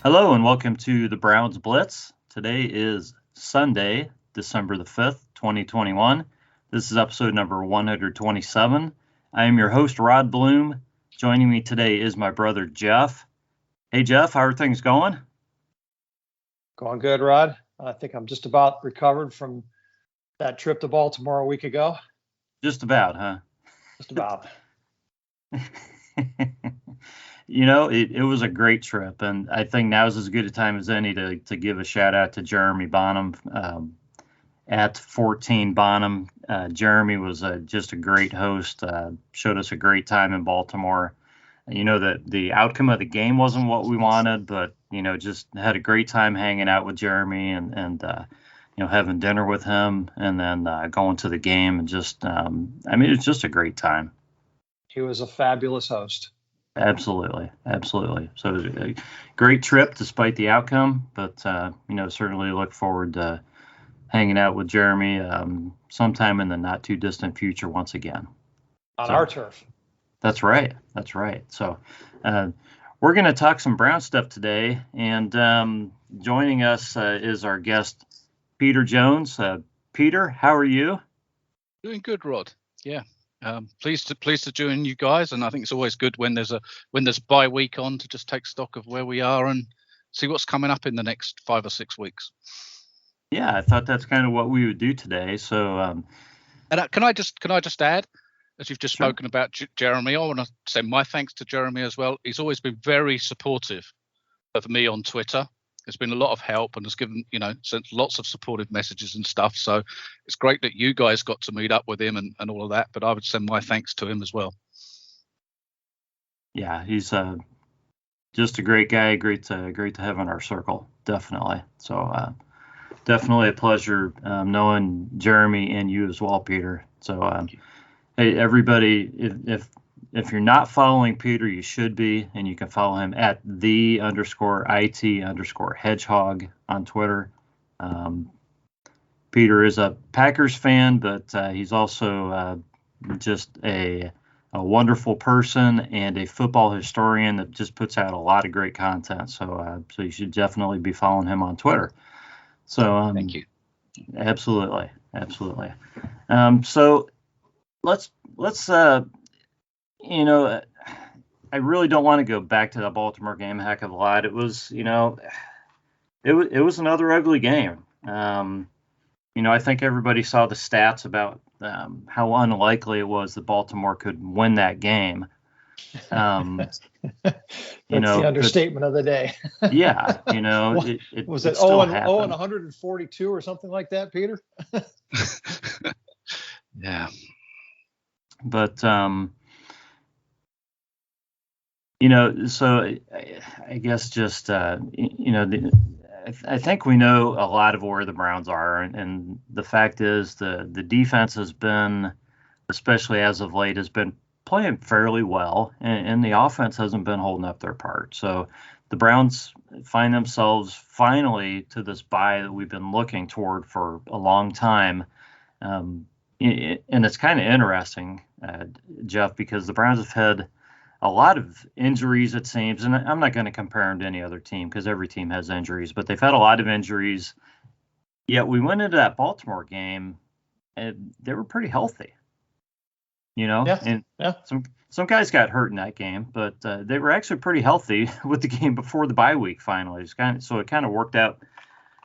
Hello and welcome to the Browns Blitz. Today is Sunday, December the 5th, 2021. This is episode number 127. I am your host, Rod Bloom. Joining me today is my brother, Jeff. Hey, Jeff, how are things going? Going good, Rod. I think I'm just about recovered from that trip to Baltimore a week ago. Just about, huh? Just about. It was a great trip, and I think now is as good a time as any to give a shout out to Jeremy Bonham at 14 Bonham. Jeremy was just a great host, showed us a great time in Baltimore. That the outcome of the game wasn't what we wanted, but, just had a great time hanging out with Jeremy and having dinner with him and then going to the game and just, it was just a great time. He was a fabulous host. Absolutely. So it was a great trip despite the outcome, but, certainly look forward to hanging out with Jeremy sometime in the not too distant future once again. On our turf. That's right. So we're going to talk some Brown stuff today, and joining us is our guest, Peter Jones. Peter, how are you? Doing good, Rod. Yeah. Pleased to join you guys, and I think it's always good when there's bye week on to just take stock of where we are and see what's coming up in the next 5 or 6 weeks. Yeah, I thought that's kind of what we would do today. So, and can I just add, as you've just Sure. spoken about Jeremy, I want to send my thanks to Jeremy as well. He's always been very supportive of me on Twitter. There's been a lot of help and has given, sent lots of supportive messages and stuff. So it's great that you guys got to meet up with him and all of that. But I would send my thanks to him as well. Yeah, he's just a great guy. Great to have in our circle. Definitely. So definitely a pleasure knowing Jeremy and you as well, Peter. So hey, everybody, if you're not following Peter, you should be, and you can follow him at @the_IT_hedgehog on Twitter. Peter is a Packers fan, but he's also just a wonderful person and a football historian that just puts out a lot of great content. So you should definitely be following him on Twitter. So thank you. Absolutely. So let's I really don't want to go back to the Baltimore game a heck of a lot. It was, it was another ugly game. I think everybody saw the stats about how unlikely it was that Baltimore could win that game. That's the understatement of the day. Yeah, it was it still 0 and 142 or something like that, Peter? Yeah. But so I guess just I think we know a lot of where the Browns are, and the fact is the defense has been, especially as of late, has been playing fairly well, and the offense hasn't been holding up their part. So the Browns find themselves finally to this bye that we've been looking toward for a long time. And it's kind of interesting, Jeff, because the Browns have had a lot of injuries, it seems, and I'm not going to compare them to any other team because every team has injuries, but they've had a lot of injuries. Yet we went into that Baltimore game and they were pretty healthy, and some guys got hurt in that game, but they were actually pretty healthy with the game before the bye week finally. It kind of worked out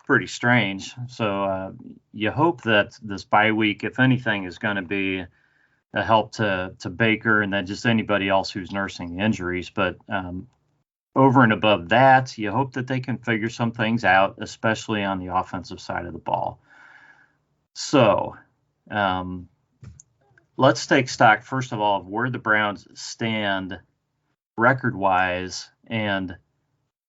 pretty strange. So you hope that this bye week, if anything, is going to be a help to Baker and then just anybody else who's nursing the injuries. But over and above that, you hope that they can figure some things out, especially on the offensive side of the ball. So let's take stock, first of all, of where the Browns stand record-wise and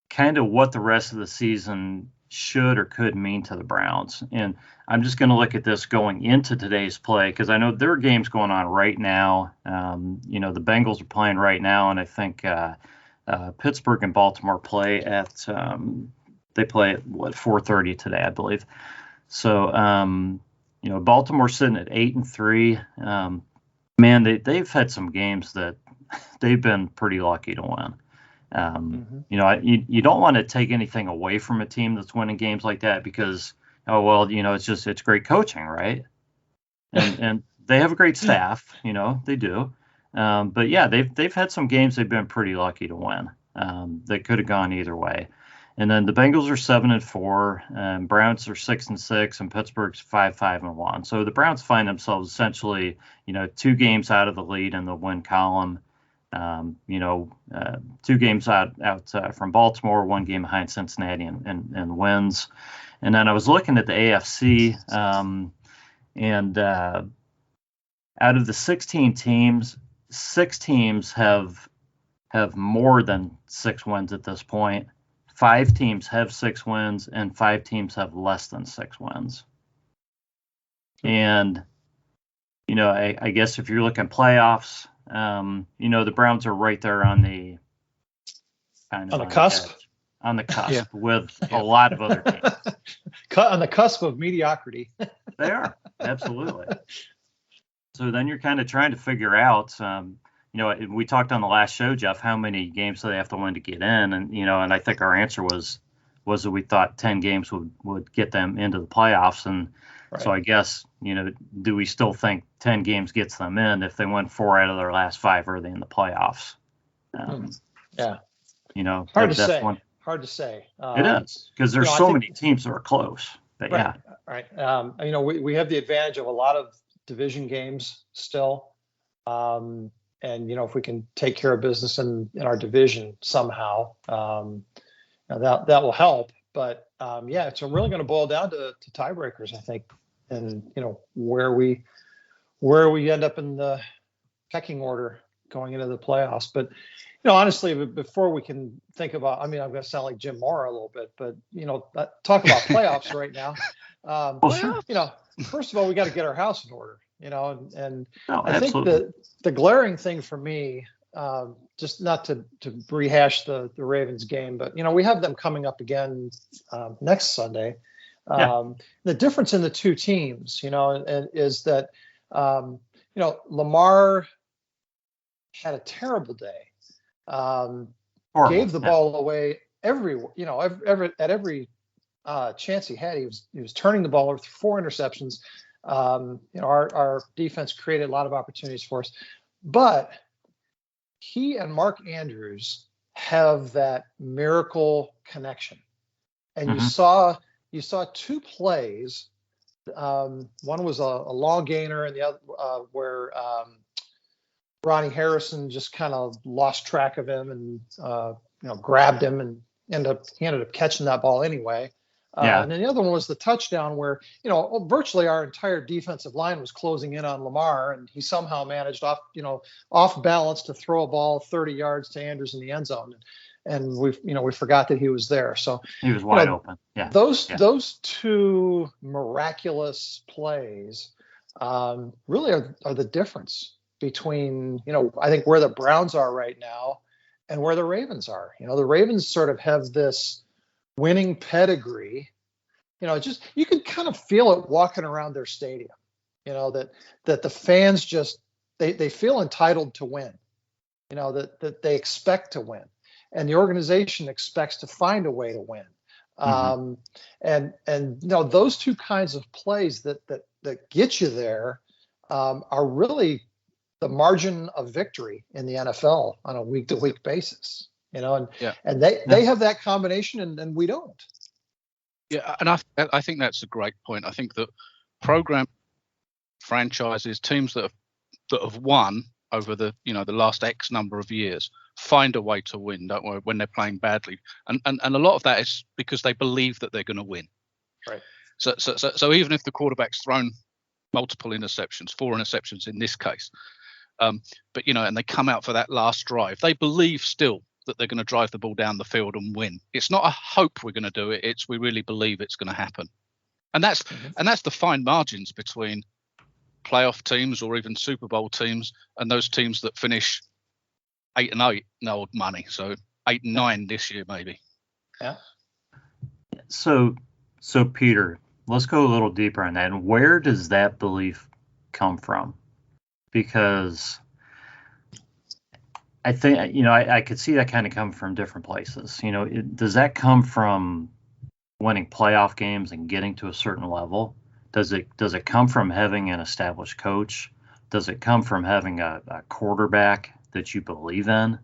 kind of what the rest of the season should or could mean to the Browns. And I'm just going to look at this going into today's play because I know there are games going on right now. The Bengals are playing right now, and I think Pittsburgh and Baltimore play at 4:30 today, I believe. So Baltimore's sitting at 8-3. Man, they've had some games that they've been pretty lucky to win. You don't want to take anything away from a team that's winning games like that because, it's great coaching, right? And they have a great staff, they do. But yeah, they've had some games they've been pretty lucky to win. They could have gone either way. And then the Bengals are 7-4, Browns are 6-6, and Pittsburgh's 5-1. So the Browns find themselves essentially, 2 games out of the lead in the win column. 2 games out from Baltimore, 1 game behind Cincinnati, and wins. And then I was looking at the AFC, and out of the 16 teams, 6 teams have more than 6 wins at this point. 5 teams have 6 wins, and 5 teams have less than 6 wins. And, I guess if you're looking playoffs, the Browns are right there on the kind of on the cusp. On the cusp with a lot of other teams. On the cusp of mediocrity. They are, absolutely. So then you're kind of trying to figure out, we talked on the last show, Jeff, how many games do they have to win to get in? And, and I think our answer was that we thought 10 games would get them into the playoffs. And right. So I guess, do we still think 10 games gets them in? If they win 4 out of their last 5, are they in the playoffs? Yeah. Hard to say. It is, because there's so many teams that are close. But right, yeah. Right. We have the advantage of a lot of division games still. And, if we can take care of business in our division somehow, that will help. But, it's really going to boil down to tiebreakers, I think, and, where we end up in the pecking order going into the playoffs. But, honestly, before we can think about, I'm going to sound like Jim Mora a little bit, but, talk about playoffs right now. First of all, we got to get our house in order, I think the glaring thing for me, just not to rehash the Ravens game, but, we have them coming up again next Sunday. The difference in the 2 teams, is that, Lamar had a terrible day. Gave the ball away at every chance he had. He was turning the ball over, 4 interceptions. Our defense created a lot of opportunities for us, but he and Mark Andrews have that miracle connection. And you saw 2 plays. One was a long gainer, and the other where Ronnie Harrison just kind of lost track of him and grabbed him, and he ended up catching that ball anyway. And then the other one was the touchdown where, virtually our entire defensive line was closing in on Lamar, and he somehow managed off balance to throw a ball 30 yards to Andrews in the end zone. And we forgot that he was there. So he was wide open. Yeah. Those 2 miraculous plays really are the difference between, I think where the Browns are right now and where the Ravens are. The Ravens sort of have this winning pedigree, just you can kind of feel it walking around their stadium, that the fans just they feel entitled to win, that they expect to win, and the organization expects to find a way to win. And those 2 kinds of plays that get you there are really the margin of victory in the NFL on a week-to-week basis. And they have that combination, and we don't. Yeah, and I think that's a great point. I think that program franchises, teams that have won over the the last X number of years, find a way to win, don't worry, when they're playing badly. And a lot of that is because they believe that they're going to win. Right. So even if the quarterback's thrown multiple interceptions, 4 interceptions in this case, but and they come out for that last drive, they believe still that they're going to drive the ball down the field and win. It's not a hope we're going to do it. It's we really believe it's going to happen. And that's the fine margins between playoff teams or even Super Bowl teams and those teams that finish 8-8, no old money. So 8-9 this year, maybe. Yeah. So Peter, let's go a little deeper on that. And where does that belief come from? Because I think, I could see that kind of come from different places. Does that come from winning playoff games and getting to a certain level? Does it come from having an established coach? Does it come from having a quarterback that you believe in?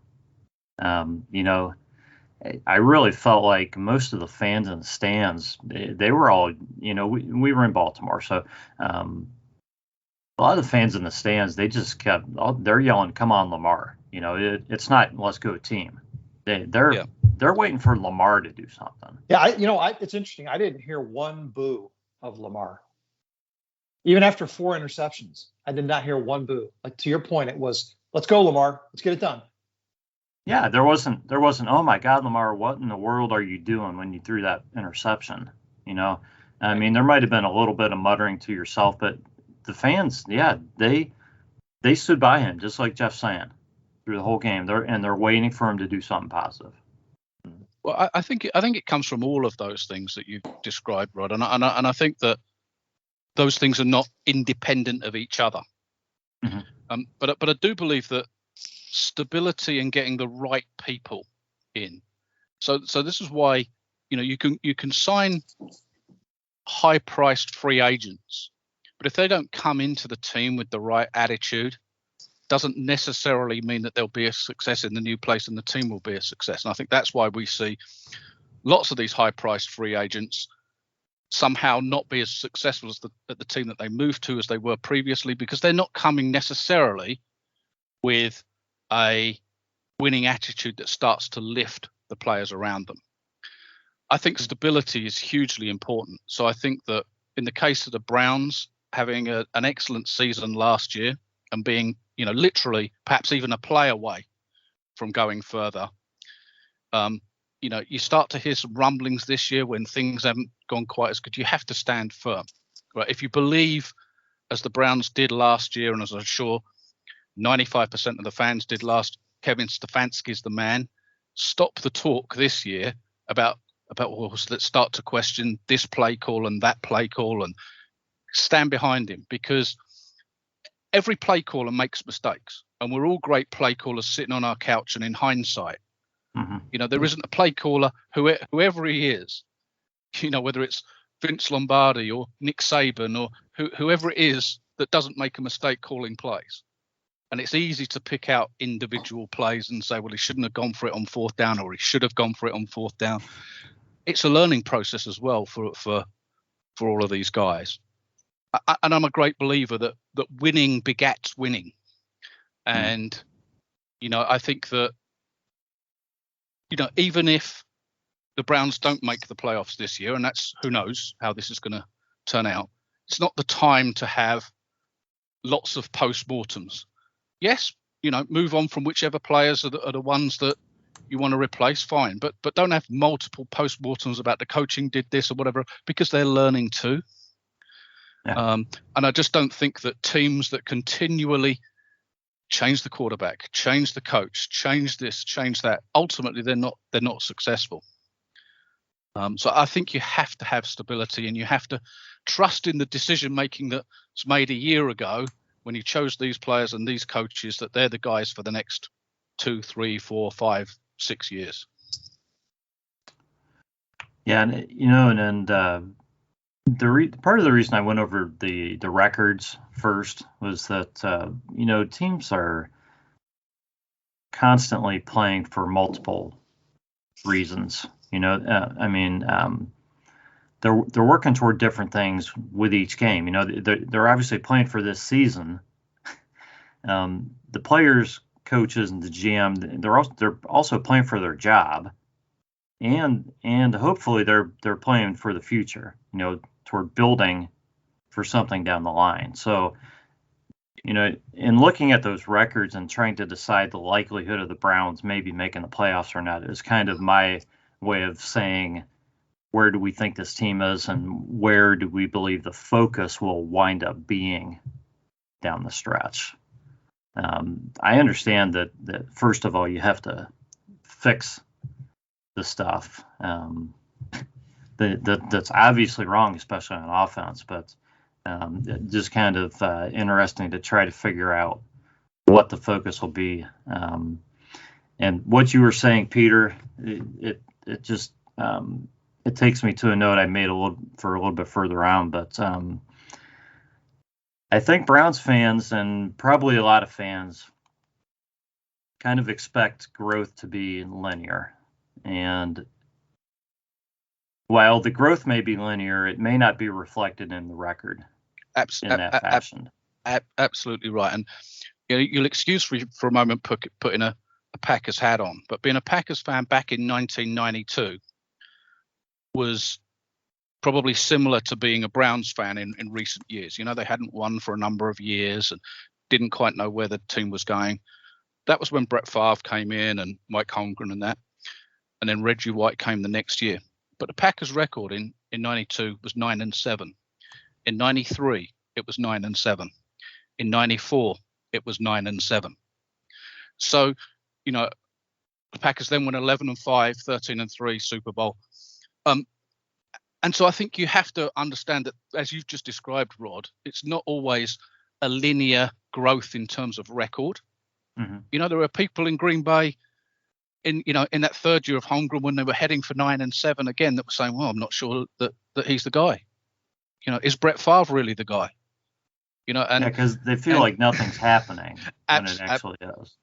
I really felt like most of the fans in the stands, they were all, we were in Baltimore, so a lot of the fans in the stands, they just they're yelling, "Come on, Lamar!" It's not "Let's go team." They're waiting for Lamar to do something. Yeah, it's interesting. I didn't hear one boo of Lamar, even after 4 interceptions. I did not hear one boo. Like, to your point, it was, "Let's go, Lamar. Let's get it done." Yeah, there wasn't. "Oh my God, Lamar, what in the world are you doing when you threw that interception?" I mean, there might have been a little bit of muttering to yourself, but the fans, yeah, they stood by him, just like Jeff saying, through the whole game. They're waiting for him to do something positive. Well, I think it comes from all of those things that you described, Rod, and I think that those things are not independent of each other. Mm-hmm. But I do believe that stability and getting the right people in. So this is why you can sign high-priced free agents, but if they don't come into the team with the right attitude, doesn't necessarily mean that they'll be a success in the new place and the team will be a success. And I think that's why we see lots of these high-priced free agents somehow not be as successful as the team that they moved to as they were previously, because they're not coming necessarily with a winning attitude that starts to lift the players around them. I think stability is hugely important. So I think that in the case of the Browns, having an excellent season last year and being, literally perhaps even a play away from going further, you start to hear some rumblings this year when things haven't gone quite as good. You have to stand firm. Right? If you believe, as the Browns did last year, and as I'm sure 95% of the fans did Kevin Stefanski's the man, stop the talk this year about let's start to question this play call and that play call, and stand behind him, because every play caller makes mistakes, and we're all great play callers sitting on our couch and in hindsight. Mm-hmm. There isn't a play caller, whoever he is, whether it's Vince Lombardi or Nick Saban or whoever it is, that doesn't make a mistake calling plays. And it's easy to pick out individual plays and say, well, he shouldn't have gone for it on 4th down, or he should have gone for it on 4th down. It's a learning process as well for all of these guys. And I'm a great believer that winning begats winning. And, I think that, even if the Browns don't make the playoffs this year, and that's, who knows how this is going to turn out, it's not the time to have lots of post-mortems. Yes, move on from whichever players are the ones that you want to replace, fine. But don't have multiple post-mortems about the coaching did this or whatever, because they're learning too. Yeah. And I just don't think that teams that continually change the quarterback, change the coach, change this, change that, ultimately they're not successful. So I think you have to have stability, and you have to trust in the decision making that's made a year ago when you chose these players and these coaches, that they're the guys for the next 2, 3, 4, 5, 6 years. Yeah, and part of the reason I went over the records first was that teams are constantly playing for multiple reasons. They're working toward different things with each game. They're obviously playing for this season. The players, coaches, and the GM, they're also playing for their job, and hopefully they're playing for the future. Toward building for something down the line. So, in looking at those records and trying to decide the likelihood of the Browns maybe making the playoffs or not is kind of my way of saying, where do we think this team is, and where do we believe the focus will wind up being down the stretch. I understand that first of all, you have to fix the stuff that's obviously wrong, especially on offense, but just kind of interesting to try to figure out what the focus will be. And what you were saying, Peter, it just it takes me to a note I made a little bit further on, but I think Browns fans and probably a lot of fans kind of expect growth to be linear. And while the growth may be linear, it may not be reflected in the record in that fashion. Absolutely right. And you'll excuse for a moment putting a Packers hat on, but being a Packers fan back in 1992 was probably similar to being a Browns fan in recent years. They hadn't won for a number of years and didn't quite know where the team was going. That was when Brett Favre came in and Mike Holmgren and that. And then Reggie White came the next year. But the Packers record in 92 was 9-7. In 93, it was 9-7. In 94, it was 9-7. So, the Packers then went 11-5, 13-3 Super Bowl. And so I think you have to understand that, as you've just described, Rod, it's not always a linear growth in terms of record. Mm-hmm. There are people in Green Bay in that third year of Holmgren when they were heading for 9-7 again that were saying, well, I'm not sure that he's the guy. Is Brett Favre really the guy? And because they feel like nothing's happening when it actually is.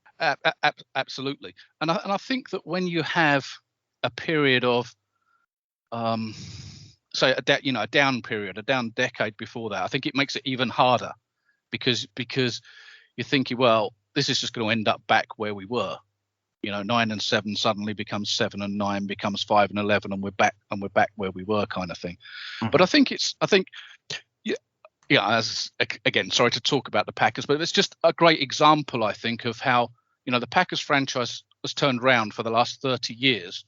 Absolutely. And I think that when you have a period of say a down period, a down decade before that, I think it makes it even harder because you're thinking, well, this is just going to end up back where we were. 9-7 suddenly becomes 7-9, becomes 5-11, and we're back where we were, kind of thing. Mm-hmm. But I think as again, sorry to talk about the Packers, but it's just a great example, I think, of how the Packers franchise has turned around for the last 30 years.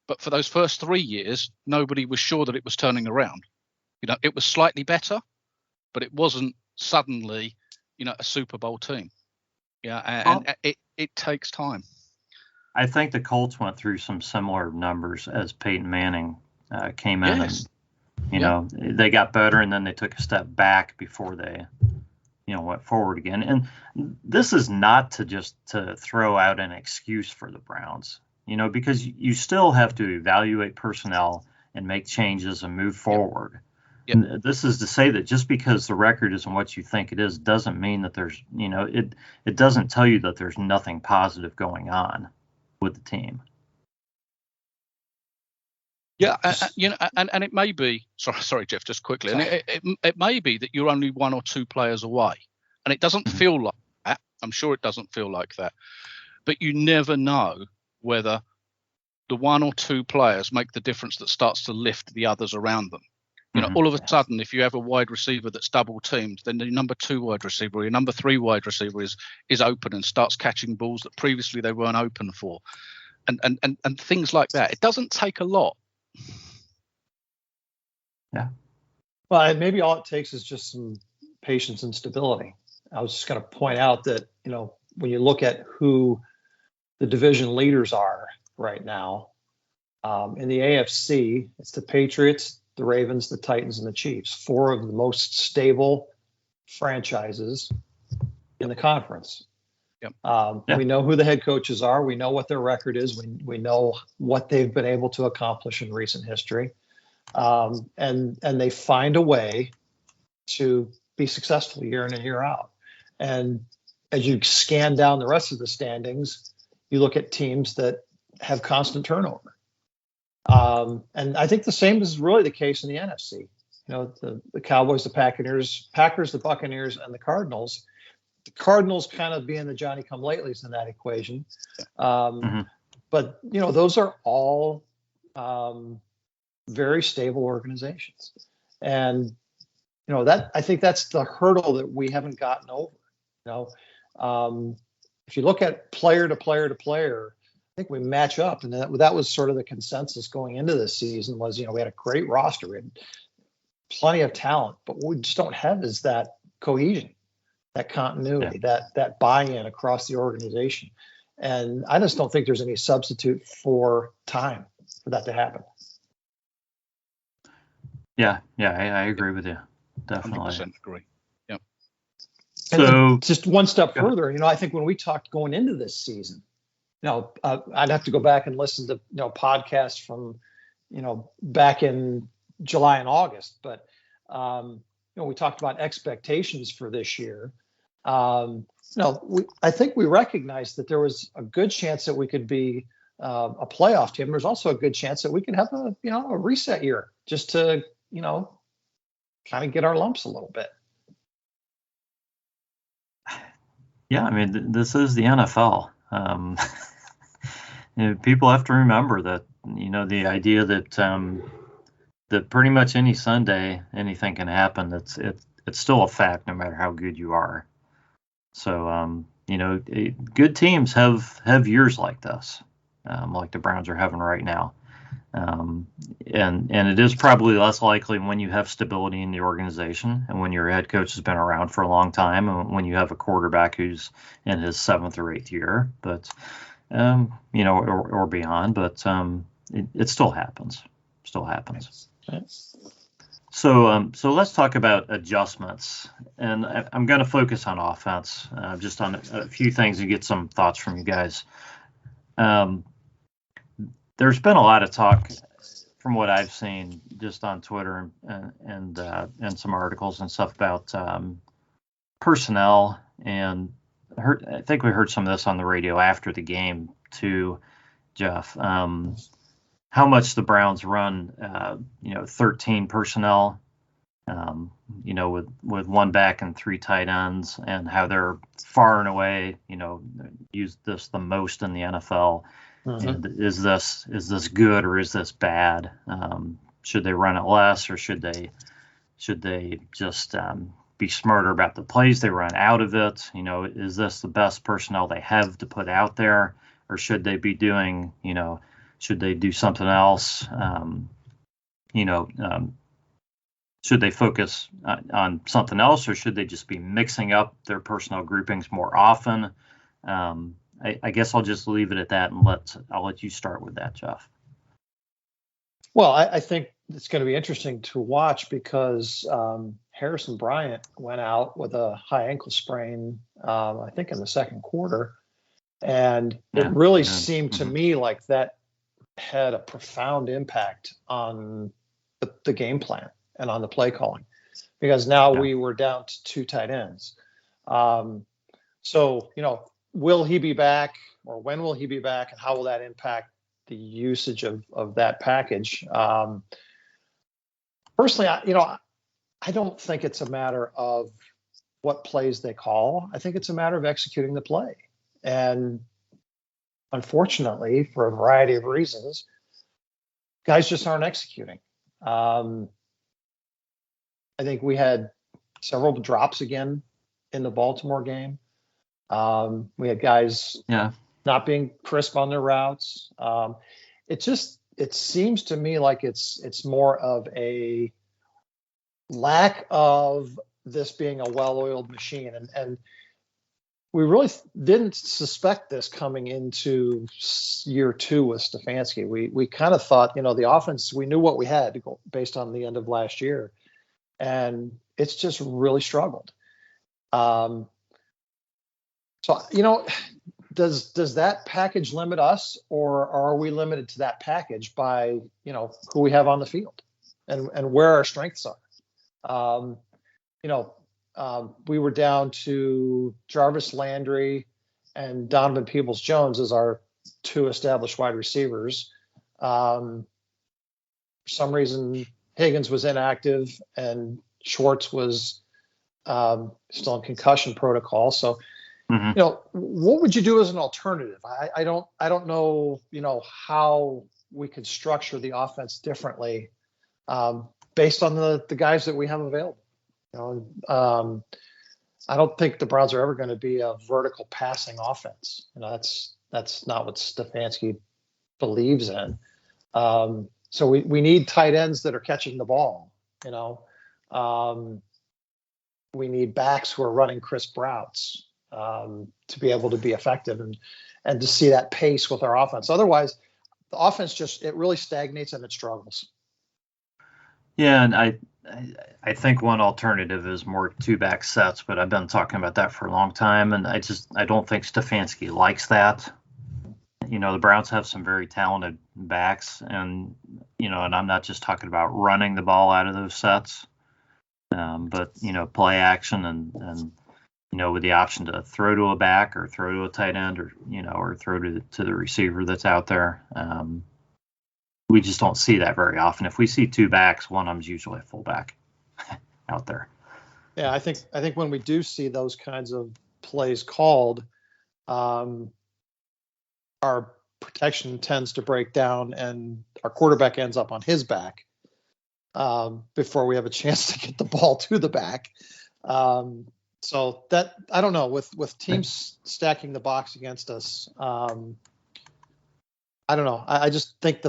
But for those first 3 years, nobody was sure that it was turning around. It was slightly better, but it wasn't suddenly, a Super Bowl team. And it takes time. I think the Colts went through some similar numbers as Peyton Manning came in. Yes. And, they got better and then they took a step back before they, went forward again. And this is not to throw out an excuse for the Browns. Because you still have to evaluate personnel and make changes and move forward. Yep. And this is to say that just because the record isn't what you think it is doesn't mean that there's, it doesn't tell you that there's nothing positive going on with the team. Yeah, and it may be, sorry, Jeff, just quickly, and it may be that you're only one or two players away, and it doesn't feel like that. I'm sure it doesn't feel like that, but you never know whether the one or two players make the difference that starts to lift the others around them. All of a sudden, if you have a wide receiver that's double teamed, then the number 2 wide receiver or your number 3 wide receiver is open and starts catching balls that previously they weren't open for, and things like that. It doesn't take a lot. Yeah. Well, maybe all it takes is just some patience and stability. I was just going to point out that, when you look at who the division leaders are right now, in the AFC, it's the Patriots, the Ravens, the Titans, and the Chiefs, 4 of the most stable franchises in the conference. Yep. We know who the head coaches are. We know what their record is. We know what they've been able to accomplish in recent history. And they find a way to be successful year in and year out. And as you scan down the rest of the standings, you look at teams that have constant turnover. And I think the same is really the case in the NFC. The Cowboys, the Packers, the Buccaneers, and the Cardinals. The Cardinals kind of being the Johnny-come-latelys in that equation. But, those are all very stable organizations. And, that I think that's the hurdle that we haven't gotten over. If you look at player to player to player, I think we match up. And that was sort of the consensus going into this season was, we had a great roster. We had plenty of talent, but what we just don't have is that cohesion, that continuity, that buy-in across the organization. And I just don't think there's any substitute for time for that to happen. Yeah, I agree with you. Definitely. 100% agree. Yep. So just one step further, I think when we talked going into this season, I'd have to go back and listen to podcasts from back in July and August, but we talked about expectations for this year. I think we recognized that there was a good chance that we could be a playoff team. There's also a good chance that we could have a reset year just to kind of get our lumps a little bit. Yeah, I mean, this is the NFL. People have to remember that, the idea that that pretty much any Sunday anything can happen. It's still a fact, no matter how good you are. So, good teams have years like this, like the Browns are having right now. And it is probably less likely when you have stability in the organization and when your head coach has been around for a long time and when you have a quarterback who's in his 7th or 8th year, but or beyond. But it still happens. So let's talk about adjustments, and I'm going to focus on offense, just on a few things and get some thoughts from you guys. There's been a lot of talk, from what I've seen, just on Twitter and some articles and stuff about personnel, and I think we heard some of this on the radio after the game too, Jeff. How much the Browns run, 13 personnel, with one back and 3 tight ends, and how they're far and away, use this the most in the NFL. Mm-hmm. And is this good or is this bad? Should they run it less, or should they just be smarter about the plays they run out of it? Is this the best personnel they have to put out there, or should they be doing, should they do something else? Should they focus on something else, or should they just be mixing up their personnel groupings more often? I guess I'll just leave it at that, and I'll let you start with that, Jeff. Well, I think it's going to be interesting to watch because Harrison Bryant went out with a high ankle sprain, I think in the second quarter. And it really seemed to me like that had a profound impact on the game plan and on the play calling, because now we were down to 2 tight ends. So, will he be back, or when will he be back, and how will that impact the usage of that package? Personally, I don't think it's a matter of what plays they call. I think it's a matter of executing the play. And unfortunately, for a variety of reasons, guys just aren't executing. I think we had several drops again in the Baltimore game. We had guys not being crisp on their routes. It seems to me like it's more of a lack of this being a well-oiled machine. And we really didn't suspect this coming into year 2 with Stefanski. We kind of thought, the offense, we knew what we had based on the end of last year, and it's just really struggled. So, does that package limit us, or are we limited to that package by, who we have on the field and where our strengths are? We were down to Jarvis Landry and Donovan Peoples-Jones as our 2 established wide receivers. For some reason, Higgins was inactive and Schwartz was still in concussion protocol. So, what would you do as an alternative? I don't know, how we could structure the offense differently based on the guys that we have available. I don't think the Browns are ever going to be a vertical passing offense. That's not what Stefanski believes in. So we need tight ends that are catching the ball. We need backs who are running crisp routes to be able to be effective and to see that pace with our offense. Otherwise, the offense it really stagnates and it struggles. Yeah, and I think one alternative is more 2-back sets, but I've been talking about that for a long time, and I don't think Stefanski likes that. the Browns have some very talented backs, and and I'm not just talking about running the ball out of those sets, but play action and with the option to throw to a back or throw to a tight end or throw to the receiver that's out there. We just don't see that very often. If we see two backs, one of them's usually a fullback out there. Yeah, I think when we do see those kinds of plays called, our protection tends to break down and our quarterback ends up on his back before we have a chance to get the ball to the back. So that, I don't know, with teams stacking the box against us, I don't know. I just think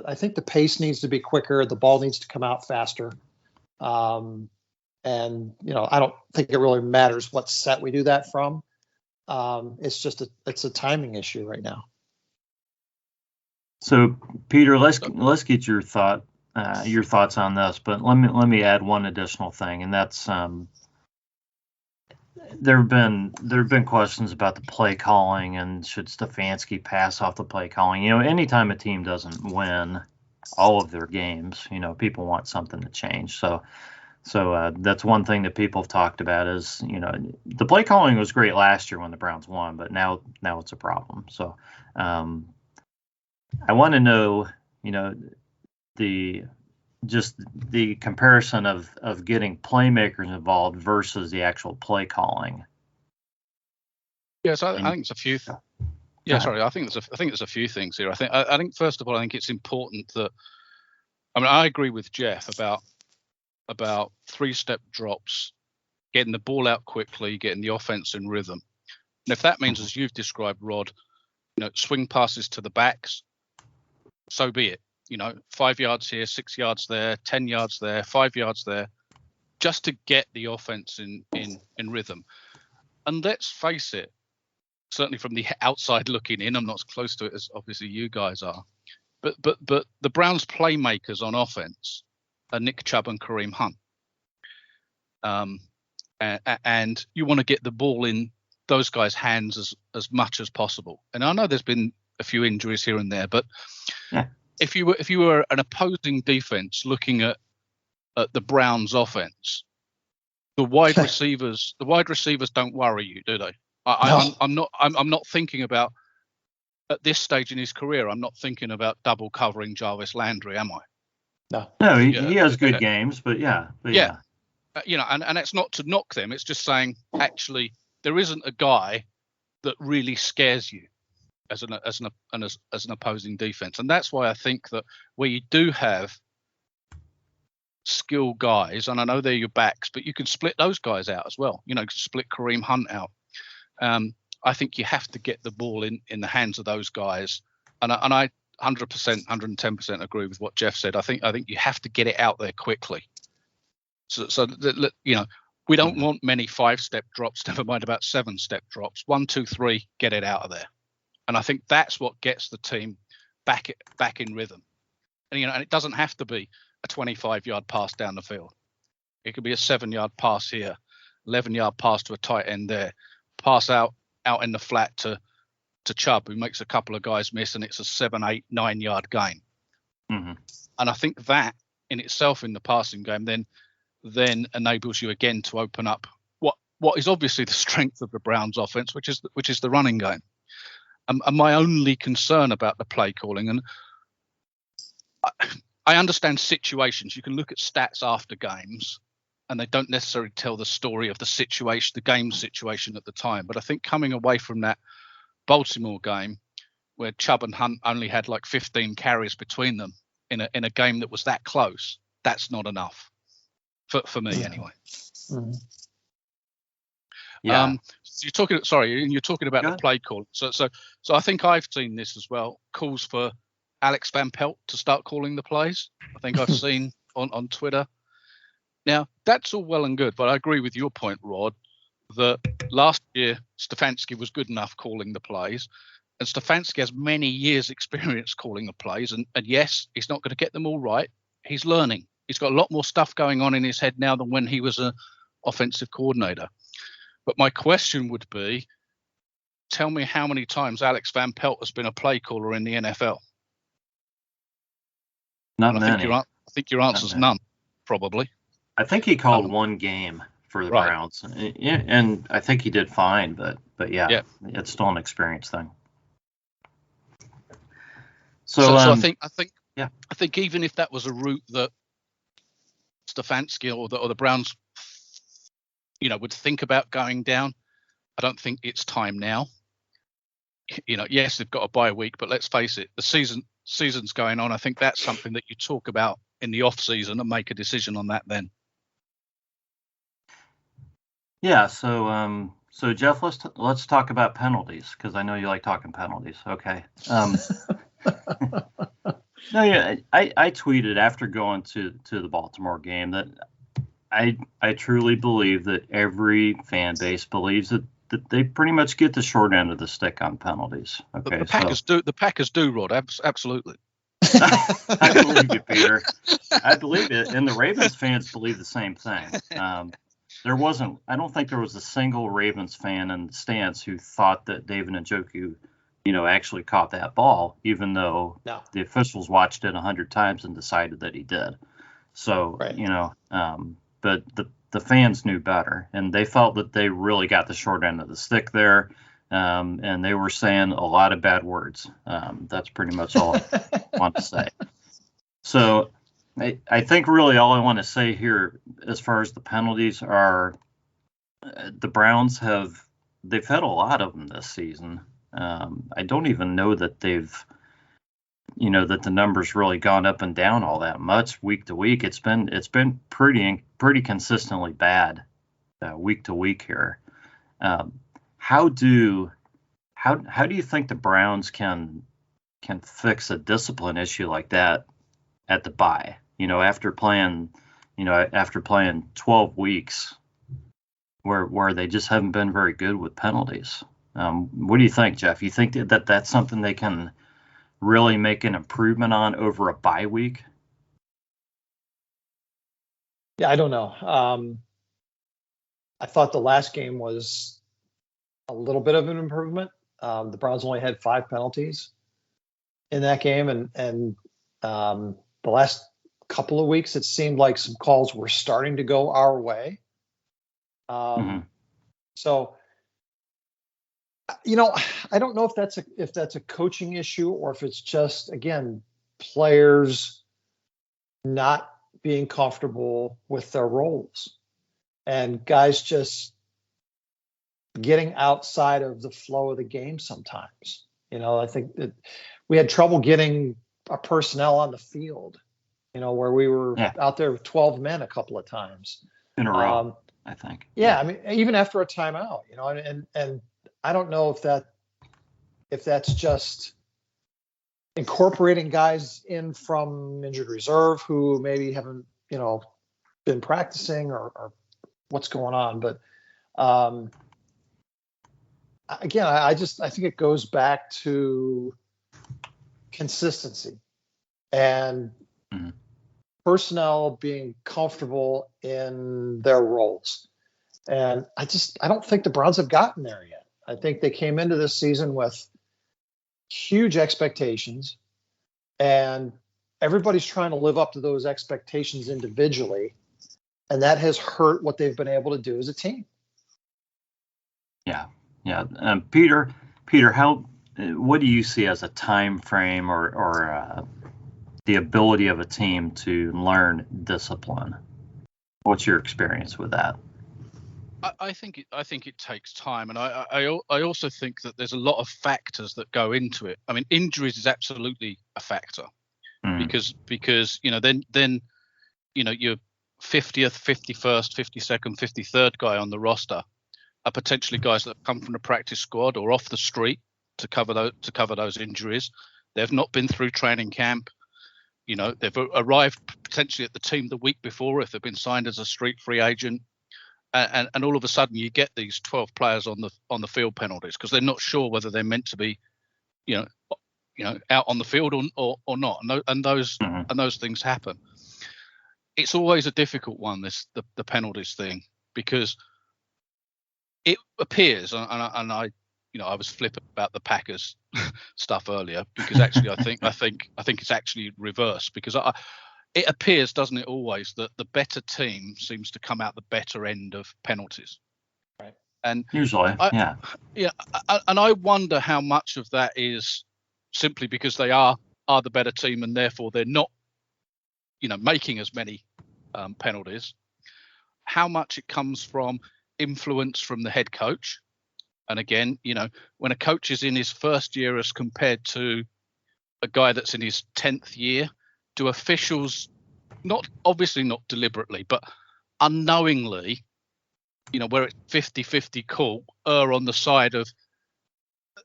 I think the pace needs to be quicker. The ball needs to come out faster. And I don't think it really matters what set we do that from. It's just it's a timing issue right now. So Peter, let's get your thoughts on this. But let me add one additional thing, and that's there have been questions about the play calling and should Stefanski pass off the play calling. Anytime a team doesn't win all of their games, people want something to change. So that's one thing that people have talked about is, the play calling was great last year when the Browns won, but now it's a problem. So I want to know, the comparison of getting playmakers involved versus the actual play calling. Yes, I think it's a few. Yeah, sorry. I think there's a few things here. I think first of all, I think it's important that. I agree with Jeff about 3-step drops, getting the ball out quickly, getting the offense in rhythm. And if that means, as you've described, Rod, swing passes to the backs, so be it. 5 yards here, 6 yards there, 10 yards there, 5 yards there, just to get the offense in rhythm. And let's face it, certainly from the outside looking in, I'm not as close to it as obviously you guys are, but the Browns' playmakers on offense are Nick Chubb and Kareem Hunt. And you want to get the ball in those guys' hands as much as possible. And I know there's been a few injuries here and there, but yeah. If you were an opposing defense looking at the Browns' offense, the wide receivers don't worry you, do they? I'm not thinking about, at this stage in his career, I'm not thinking about double covering Jarvis Landry, am I? No, he has good games, but yeah. And it's not to knock them. It's just saying, actually, there isn't a guy that really scares you as an opposing defense. And that's why I think that where you do have skilled guys, and I know they're your backs, but you can split those guys out as well. Split Kareem Hunt out. I think you have to get the ball in the hands of those guys. And I 100%, 110% agree with what Jeff said. I think you have to get it out there quickly. So we don't want many 5-step drops, never mind about 7-step drops. 1, 2, 3, get it out of there. And I think that's what gets the team back in rhythm. And and it doesn't have to be a 25-yard pass down the field. It could be a 7-yard pass here, 11-yard pass to a tight end there, pass out in the flat to Chubb, who makes a couple of guys miss, and it's a 7, 8, 9-yard gain. Mm-hmm. And I think that in itself in the passing game then enables you again to open up what is obviously the strength of the Browns offense, which is the running game. And my only concern about the play calling, and I understand situations. You can look at stats after games, and they don't necessarily tell the story of the situation, the game situation at the time. But I think coming away from that Baltimore game, where Chubb and Hunt only had like 15 carries between them in a game that was that close, that's not enough for me anyway. Mm-hmm. Yeah. You're talking about the play call. So I think I've seen this as well. Calls for Alex Van Pelt to start calling the plays. I think I've seen on Twitter. Now that's all well and good, but I agree with your point, Rod, that last year Stefanski was good enough calling the plays, and Stefanski has many years' experience calling the plays. And yes, he's not going to get them all right. He's learning. He's got a lot more stuff going on in his head now than when he was an offensive coordinator. But my question would be, tell me how many times Alex Van Pelt has been a play caller in the NFL. Not and many. I think your answer's none, probably. I think he called one game for the Browns, and I think he did fine. But yeah, it's still an experience thing. So I think even if that was a route that Stefanski or the Browns, would think about going down, I don't think it's time now. Yes, they've got a bye week, but let's face it, the season's going on. I think that's something that you talk about in the off season and make a decision on that then. Yeah. So Jeff, let's talk about penalties, because I know you like talking penalties. Okay. No, yeah, I tweeted after going to the Baltimore game that I truly believe that every fan base believes that they pretty much get the short end of the stick on penalties. Okay, the Packers do, Rod. Absolutely. I believe you, Peter. I believe it, and the Ravens fans believe the same thing. I don't think there was a single Ravens fan in the stands who thought that David Njoku, actually caught that ball, even though the officials watched it 100 times and decided that he did. So, but the fans knew better, and they felt that they really got the short end of the stick there, and they were saying a lot of bad words. That's pretty much all I want to say. So I think really all I want to say here as far as the penalties are, the Browns they've had a lot of them this season. I don't even know that that the numbers really gone up and down all that much week to week. It's been pretty consistently bad week to week here. How do you think the Browns can fix a discipline issue like that at the bye? After playing 12 weeks where they just haven't been very good with penalties. What do you think, Jeff? You think that that's something they can really make an improvement on over a bye week? Yeah, I don't know. I thought the last game was a little bit of an improvement. The Browns only had 5 penalties in that game, and the last couple of weeks, it seemed like some calls were starting to go our way. So, I don't know if that's a coaching issue, or if it's just, again, players not being comfortable with their roles and guys just getting outside of the flow of the game sometimes. I think that we had trouble getting a personnel on the field, where we were out there with 12 men a couple of times in a row, I think. Yeah, I mean, even after a timeout, and I don't know if that's just incorporating guys in from injured reserve who maybe haven't, been practicing or what's going on. But again, I think it goes back to consistency and personnel being comfortable in their roles. And I don't think the Browns have gotten there yet. I think they came into this season with huge expectations, and everybody's trying to live up to those expectations individually, and that has hurt what they've been able to do as a team. Yeah. Peter, what do you see as a time frame or the ability of a team to learn discipline? What's your experience with that? I think it takes time, and I also think that there's a lot of factors that go into it. I mean, injuries is absolutely a factor, because then your 50th, 51st, 52nd, 53rd guy on the roster are potentially guys that come from the practice squad or off the street to cover those injuries. They've not been through training camp. They've arrived potentially at the team the week before if they've been signed as a street free agent. And all of a sudden you get these 12 players on the field penalties because they're not sure whether they're meant to be, out on the field or not. And those things happen. It's always a difficult one, the penalties thing, because it appears, and I I was flippant about the Packers stuff earlier, because actually I think it's actually reversed, because it appears, doesn't it, always, that the better team seems to come out the better end of penalties. Right. And usually, yeah. And I wonder how much of that is simply because they are the better team, and therefore they're not, making as many penalties. How much it comes from influence from the head coach. And again, when a coach is in his first year as compared to a guy that's in his 10th year, do officials, obviously not deliberately, but unknowingly, where it's 50-50 call, err on the side of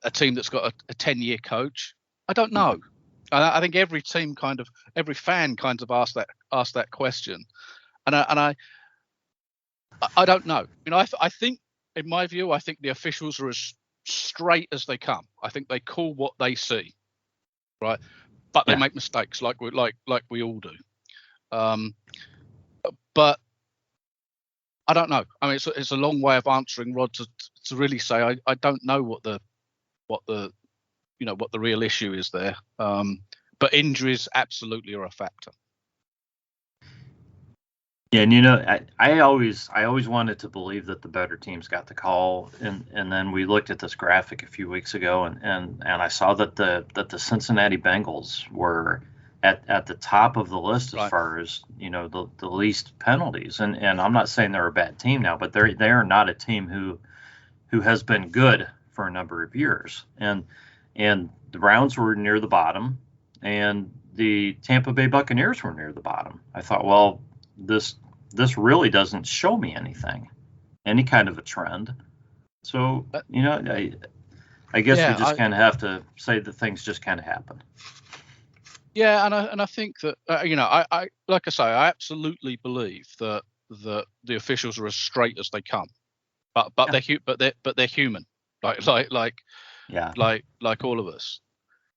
a team that's got a 10-year coach? I don't know. I think every fan kind of asked that question, and I don't know. I think, in my view, I think the officials are as straight as they come. I think they call what they see, right? But they make mistakes, like we all do. But I don't know. I mean, it's a long way of answering, Rod, to really say I don't know what the real issue is there. But injuries absolutely are a factor. Yeah, and I always wanted to believe that the better teams got the call, and then we looked at this graphic a few weeks ago, and I saw that the Cincinnati Bengals were at the top of the list as far as the least penalties, and I'm not saying they're a bad team now, but they are not a team who has been good for a number of years, and the Browns were near the bottom, and the Tampa Bay Buccaneers were near the bottom. I thought, well, this really doesn't show me any kind of a trend. So, I guess we just kind of have to say that things just kind of happen. Yeah, and I think that I like I say, I absolutely believe that the officials are as straight as they come, but they're human, like all of us,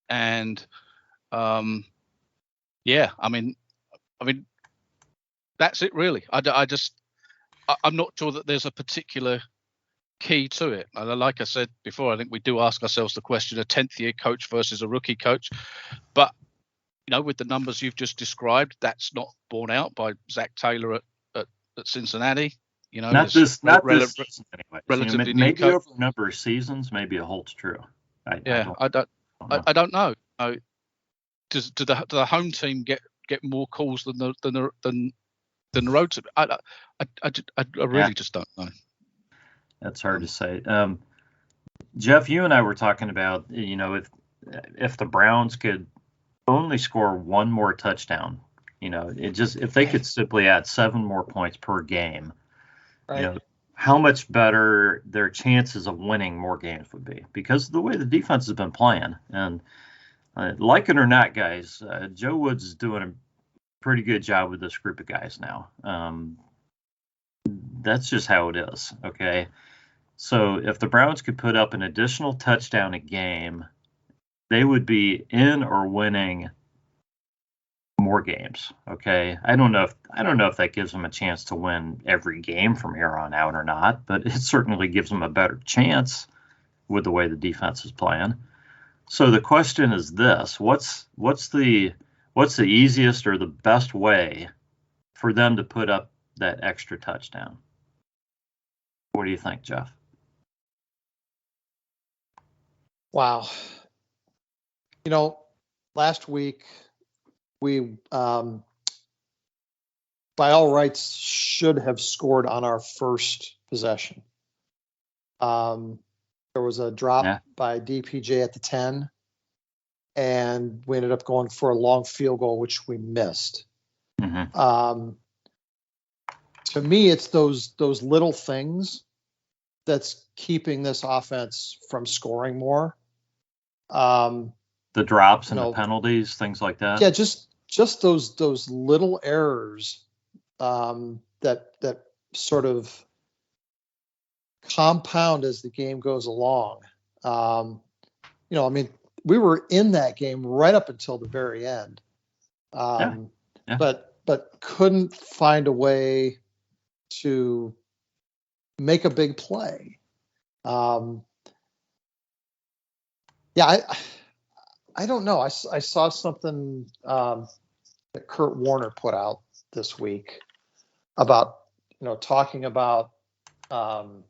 and I mean. That's it, really. I'm not sure that there's a particular key to it. Like I said before, I think we do ask ourselves the question: a 10th year coach versus a rookie coach. But with the numbers you've just described, that's not borne out by Zach Taylor at Cincinnati. Not this season anyway. Relatively maybe over a number of seasons, maybe it holds true. I don't know. Does the home team get more calls than the road team? I really just don't know. That's hard to say. Jeff, you and I were talking about, if the Browns could only score one more touchdown, if they could simply add 7 more points per game, right. How much better their chances of winning more games would be, because of the way the defense has been playing. And like it or not, guys, Joe Woods is doing a pretty good job with this group of guys now. That's just how it is. Okay. So if the Browns could put up an additional touchdown a game, they would be in or winning more games. Okay. I don't know if that gives them a chance to win every game from here on out or not, but it certainly gives them a better chance with the way the defense is playing. So the question is this: what's the easiest or the best way for them to put up that extra touchdown? What do you think, Jeff? Wow. Last week we, by all rights, should have scored on our first possession. There was a drop by DPJ at the 10, and we ended up going for a long field goal, which we missed. Mm-hmm. To me, it's those little things that's keeping this offense from scoring more. The drops and the penalties, things like that. Yeah, just those little errors that sort of compound as the game goes along. I mean, we were in that game right up until the very end, but couldn't find a way to make a big play. Yeah, I don't know. I saw something that Kurt Warner put out this week about, talking about how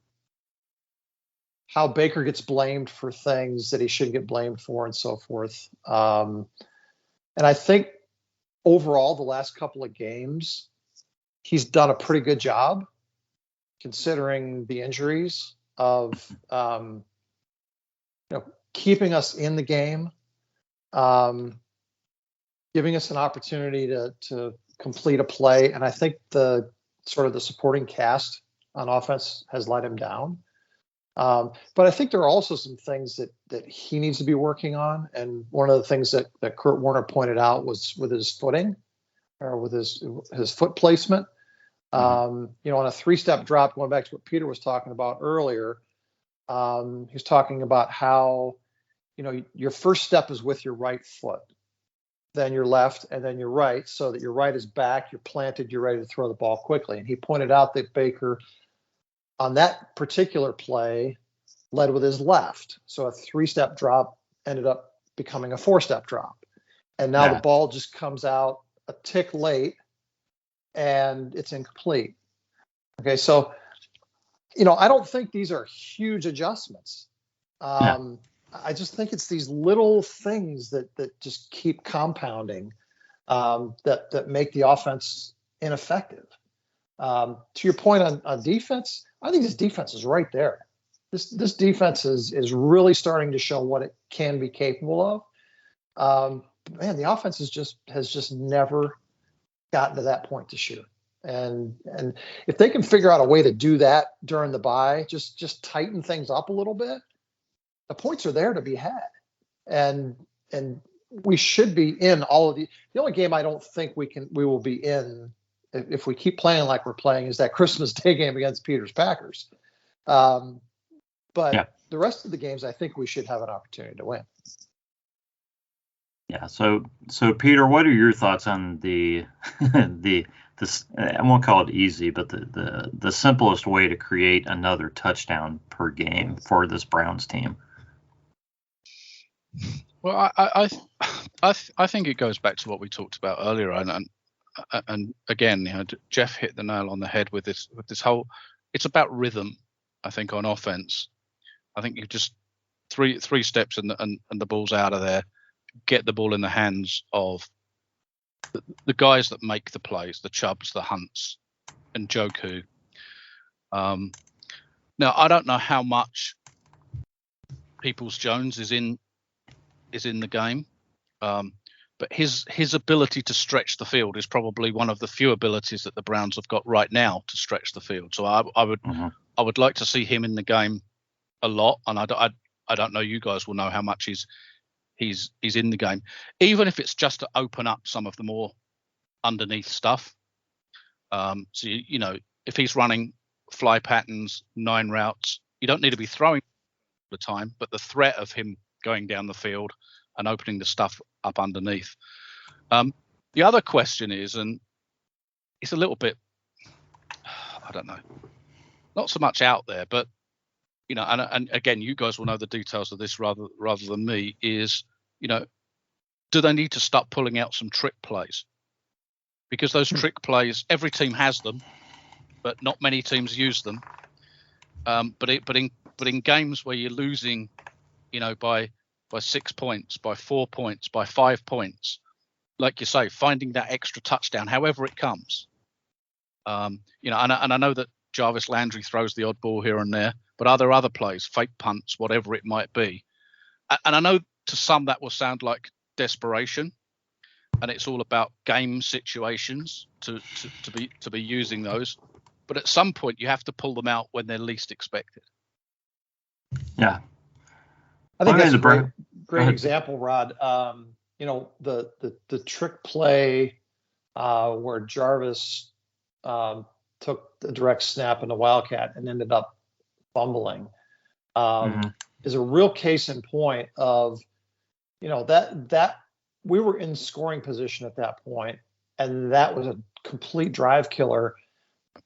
Baker gets blamed for things that he shouldn't get blamed for and so forth. And I think overall, the last couple of games, he's done a pretty good job considering the injuries of keeping us in the game, giving us an opportunity to complete a play. And I think the supporting cast on offense has let him down. But I think there are also some things that he needs to be working on. And one of the things that Kurt Warner pointed out was with his footing, or with his foot placement. On a 3-step drop, going back to what Peter was talking about earlier, he was talking about how, your first step is with your right foot, then your left, and then your right, so that your right is back, you're planted, you're ready to throw the ball quickly. And he pointed out that Baker, on that particular play, led with his left. So a 3-step drop ended up becoming a 4-step drop. And now the ball just comes out a tick late and it's incomplete. Okay, so, I don't think these are huge adjustments. I just think it's these little things that just keep compounding, that make the offense ineffective. To your point on defense, I think this defense is right there. This defense is really starting to show what it can be capable of. Man, the offense has just never gotten to that point this year. And if they can figure out a way to do that during the bye, just tighten things up a little bit, the points are there to be had. And we should be in all of the only game I don't think we will be in if we keep playing like we're playing is that Christmas Day game against Peter's Packers. But the rest of the games, I think we should have an opportunity to win. Yeah. So Peter, what are your thoughts on the I won't call it easy, but the simplest way to create another touchdown per game for this Browns team? Well, I think it goes back to what we talked about earlier, and again, Jeff hit the nail on the head with this whole. It's about rhythm, I think, on offense. I think you just three steps and the ball's out of there. Get the ball in the hands of the guys that make the plays, the Chubbs, the Hunts, and Joku. Now I don't know how much Peoples-Jones is in the game, but his ability to stretch the field is probably one of the few abilities that the Browns have got right now to stretch the field. So I would like to see him in the game a lot, and I don't know. You guys will know how much he's in the game, even if it's just to open up some of the more underneath stuff. So if he's running fly patterns, 9 routes, you don't need to be throwing all the time, but the threat of him going down the field and opening the stuff up underneath. The other question is, and it's a little bit, I don't know, not so much out there, but and again, you guys will know the details of this rather than me, is, do they need to start pulling out some trick plays? Because those trick plays, every team has them, but not many teams use them. But in games where you're losing, by 6 points, by 4 points, by 5 points, like you say, finding that extra touchdown, however it comes. And I know that Jarvis Landry throws the odd ball here and there, but are there other plays, fake punts, whatever it might be? And I know to some that will sound like desperation, and it's all about game situations to be using those. But at some point, you have to pull them out when they're least expected. Yeah, I think that's a great example, Rod. The trick play where Jarvis took the direct snap in the Wildcat and ended up fumbling is a real case in point of, that we were in scoring position at that point, and that was a complete drive killer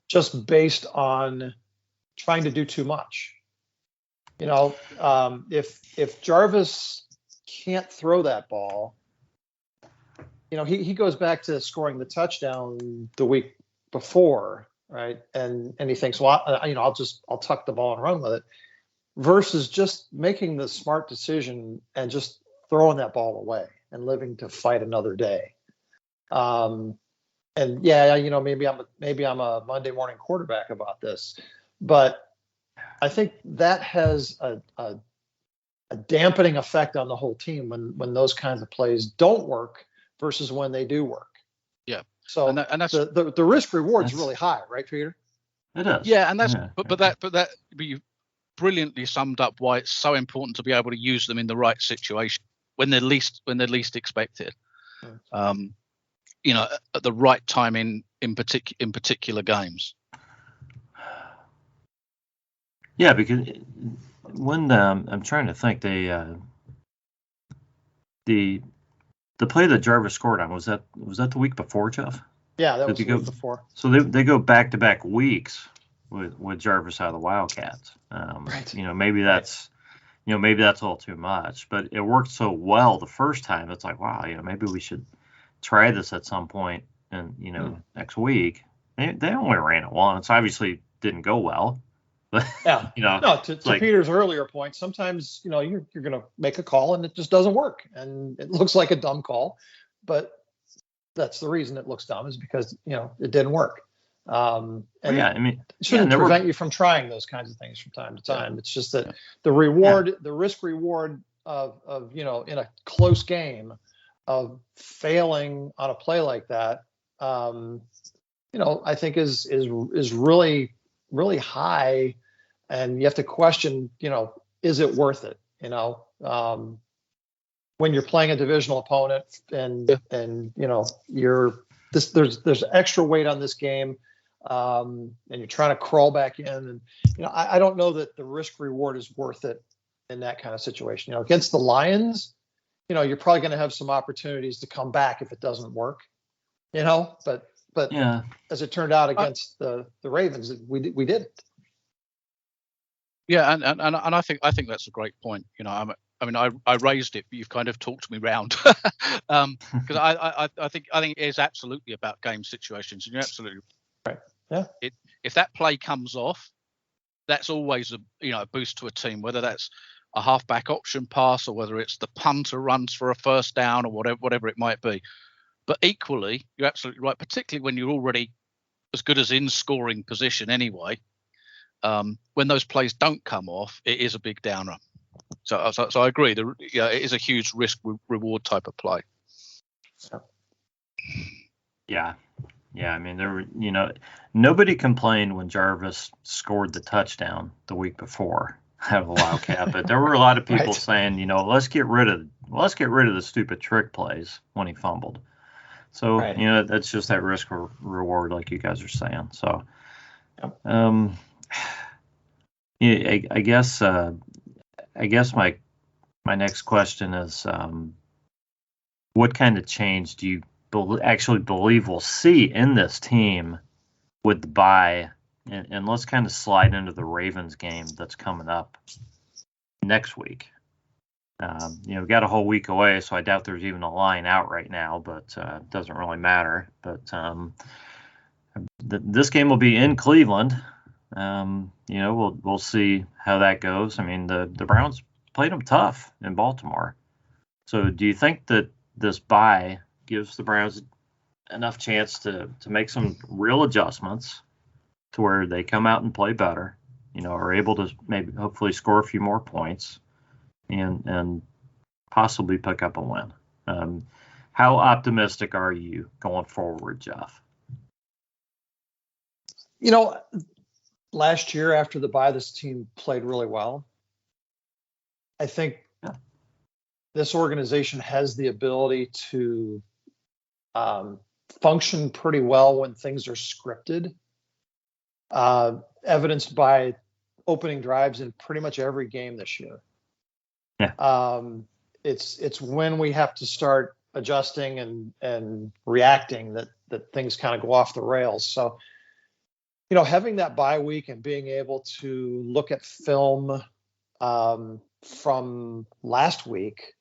just based on trying to do too much. If Jarvis can't throw that ball. He goes back to scoring the touchdown the week before, right? And he thinks, well, I'll tuck the ball and run with it, versus just making the smart decision and just throwing that ball away and living to fight another day. And yeah, maybe I'm a Monday morning quarterback about this, but I think that has a dampening effect on the whole team when those kinds of plays don't work versus when they do work. Yeah. So and that's the risk reward is really high, right, Peter? It is. Yeah, and that's but you brilliantly summed up why it's so important to be able to use them in the right situation when they're least expected. At the right time in particular games. Yeah, because when I'm trying to think, the play that Jarvis scored on was that the week before, Jeff? Yeah, that was the week before. So they go back-to-back weeks with Jarvis out of the Wildcats. Right. Maybe that's a little too much, but it worked so well the first time. It's like, wow, maybe we should try this at some point, and next week. They only ran it once. Obviously, didn't go well. But yeah, to Peter's earlier point, sometimes you're going to make a call and it just doesn't work, and it looks like a dumb call, but that's the reason it looks dumb, is because it didn't work. And it shouldn't prevent you from trying those kinds of things from time to time. It's just that the risk reward of in a close game of failing on a play like that, I think is really, really high, and you have to question, is it worth it? When you're playing a divisional opponent and there's extra weight on this game, and you're trying to crawl back in, and I don't know that the risk reward is worth it in that kind of situation. Against the Lions, you're probably going to have some opportunities to come back if it doesn't work, but yeah, as it turned out against the Ravens, we didn't. Yeah, and I think that's a great point. I raised it, but you've kind of talked me round, because I think it is absolutely about game situations, and you're absolutely right. Yeah. If that play comes off, that's always a boost to a team, whether that's a halfback option pass or whether it's the punter runs for a first down or whatever it might be. But equally, you're absolutely right, particularly when you're already as good as in scoring position anyway. When those plays don't come off, it is a big downer. So I agree. It is a huge risk reward type of play. Yeah. I mean, there were, nobody complained when Jarvis scored the touchdown the week before out of the Wildcat, but there were a lot of people saying, let's get rid of the stupid trick plays when he fumbled. So that's just that risk reward, like you guys are saying. So, I guess my next question is, what kind of change do you actually believe we'll see in this team with the bye? And let's kind of slide into the Ravens game that's coming up next week. We've got a whole week away, so I doubt there's even a line out right now, but it doesn't really matter. But this game will be in Cleveland. We'll see how that goes. I mean, the Browns played them tough in Baltimore. So do you think that this bye gives the Browns enough chance to make some real adjustments to where they come out and play better, are able to maybe hopefully score a few more points and possibly pick up a win? How optimistic are you going forward, Jeff? Last year after the bye, this team played really well. I think this organization has the ability to function pretty well when things are scripted, evidenced by opening drives in pretty much every game this year. Yeah. It's when we have to start adjusting and reacting that things kind of go off the rails. So, having that bye week and being able to look at film from last week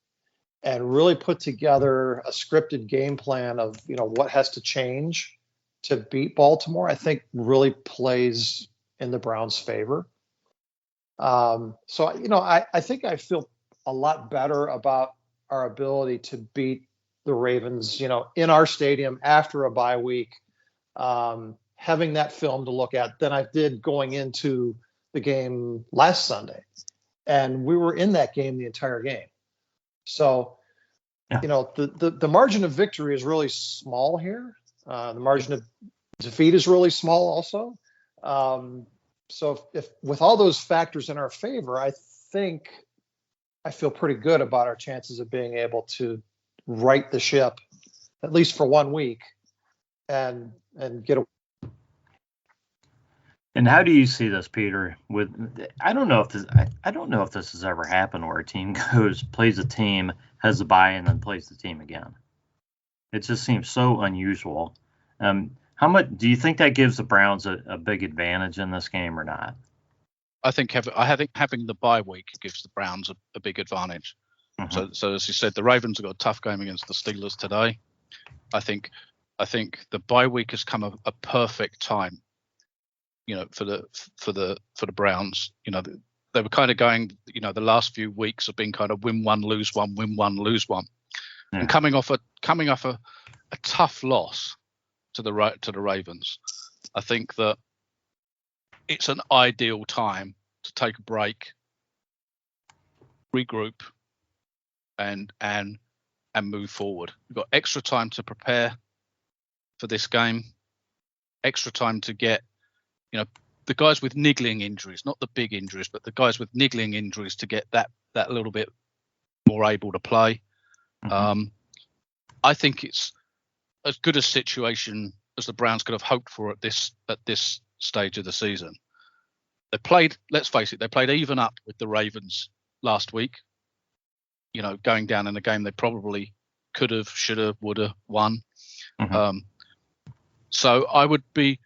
and really put together a scripted game plan of, what has to change to beat Baltimore, I think really plays in the Browns' favor. So, I think I feel a lot better about our ability to beat the Ravens, in our stadium after a bye week, having that film to look at than I did going into the game last Sunday. And we were in that game the entire game. So, Yeah. the margin of victory is really small here. The margin of defeat is really small also. So if with all those factors in our favor, I think I feel pretty good about our chances of being able to right the ship, at least for 1 week, and get a. And how do you see this, Peter? I don't know if this has ever happened where a team plays a team, has a bye, and then plays the team again. It just seems so unusual. How much do you think that gives the Browns a big advantage in this game or not? I think having the bye week gives the Browns a big advantage. Mm-hmm. So as you said, the Ravens have got a tough game against the Steelers today. I think the bye week has come a perfect time, for the Browns. They were kind of going, the last few weeks have been kind of win one, lose one, win one, lose one, yeah. And coming off a tough loss to the Ravens, I think that it's an ideal time to take a break, regroup, and move forward. We've got extra time to prepare for this game, extra time to get, the guys with niggling injuries, not the big injuries, but the guys with niggling injuries to get that little bit more able to play. Mm-hmm. I think it's as good a situation as the Browns could have hoped for at this stage of the season. Let's face it, they played even up with the Ravens last week. Going down in a game they probably could have, should have, would have won. Mm-hmm. So I would be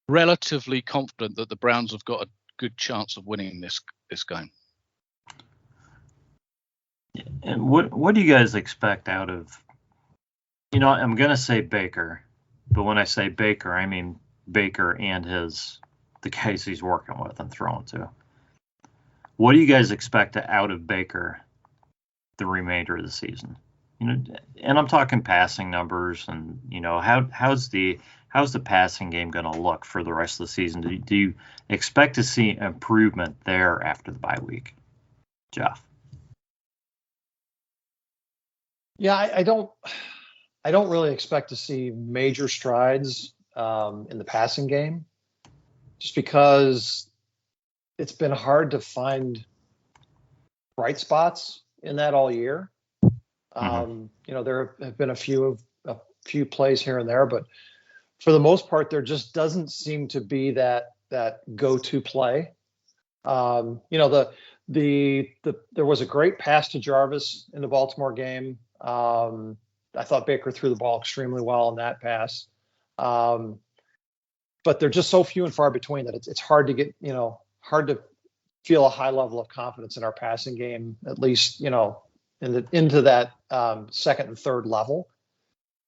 relatively confident that the Browns have got a good chance of winning this game. And what do you guys expect out of? I'm going to say Baker, but when I say Baker, I mean Baker and the guys he's working with and throwing to. What do you guys expect out of Baker the remainder of the season? And I'm talking passing numbers, and how's the passing game going to look for the rest of the season? Do you expect to see improvement there after the bye week, Jeff? Yeah, I don't really expect to see major strides in the passing game, just because it's been hard to find bright spots in that all year. Mm-hmm. There have been a few plays here and there, but for the most part, there just doesn't seem to be that go-to play. There was a great pass to Jarvis in the Baltimore game. I thought Baker threw the ball extremely well in that pass. But they're just so few and far between that it's hard to get, hard to feel a high level of confidence in our passing game, at least, into that second and third level.